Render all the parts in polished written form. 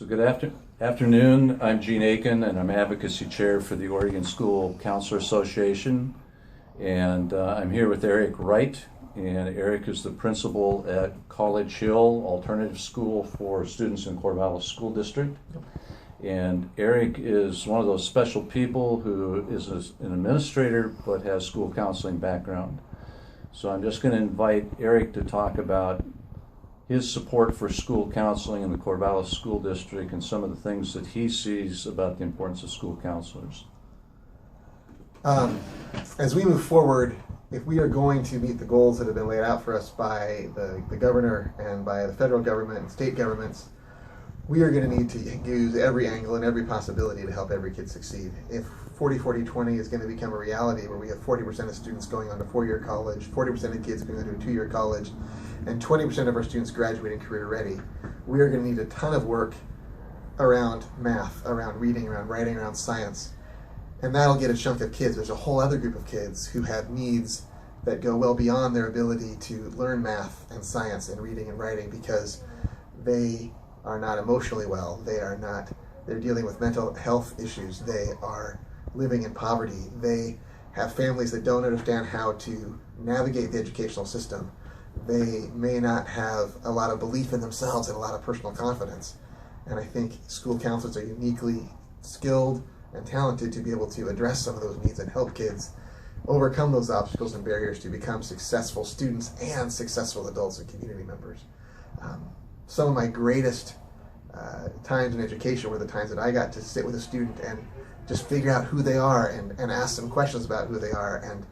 So good afternoon. I'm Gene Aiken, and I'm Advocacy Chair for the Oregon School Counselor Association. And I'm here with Eric Wright, and Eric is the principal at College Hill Alternative School for students in Corvallis School District. And Eric is one of those special people who is an administrator but has school counseling background. So I'm just going to invite Eric to talk about his support for school counseling in the Corvallis School District and some of the things that he sees about the importance of school counselors. As we move forward, if we are going to meet the goals that have been laid out for us by the governor and by the federal government and state governments, we are going to need to use every angle and every possibility to help every kid succeed. If 40-40-20 is going to become a reality where we have 40% of students going on to four-year college, 40% of kids going on to a two-year college, and 20% of our students graduating career ready, we are going to need a ton of work around math, around reading, around writing, around science. And that'll get a chunk of kids. There's a whole other group of kids who have needs that go well beyond their ability to learn math and science and reading and writing because they are not emotionally well. They're dealing with mental health issues. They are living in poverty. They have families that don't understand how to navigate the educational system. They may not have a lot of belief in themselves and a lot of personal confidence. And I think school counselors are uniquely skilled and talented to be able to address some of those needs and help kids overcome those obstacles and barriers to become successful students and successful adults and community members. Some of my greatest times in education were the times that I got to sit with a student and just figure out who they are and ask them questions about who they are and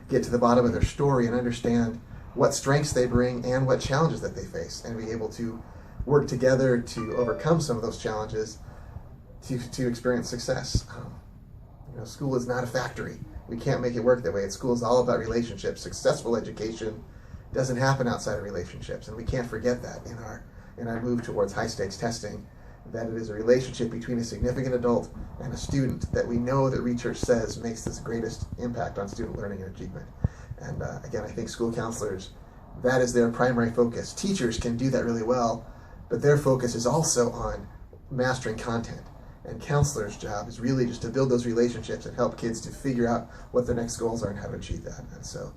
get to the bottom of their story and understand what strengths they bring and what challenges that they face, and be able to work together to overcome some of those challenges to experience success. School is not a factory. We can't make it work that way. School is all about relationships. Successful education doesn't happen outside of relationships, and we can't forget that in our move towards high-stakes testing, that it is a relationship between a significant adult and a student that we know that research says makes this greatest impact on student learning and achievement. And again, I think school counselors, that is their primary focus. Teachers can do that really well, but their focus is also on mastering content. And counselors' job is really just to build those relationships and help kids to figure out what their next goals are and how to achieve that. And so,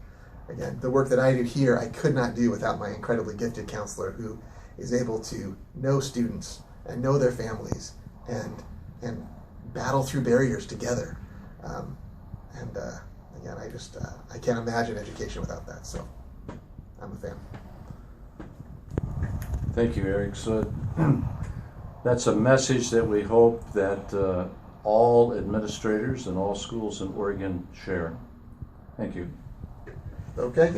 again, the work that I do here, I could not do without my incredibly gifted counselor who is able to know students and know their families and battle through barriers together. Again, I can't imagine education without that, so I'm a fan. Thank you, Eric. So that's a message that we hope that all administrators and all schools in Oregon share. Thank you. Okay.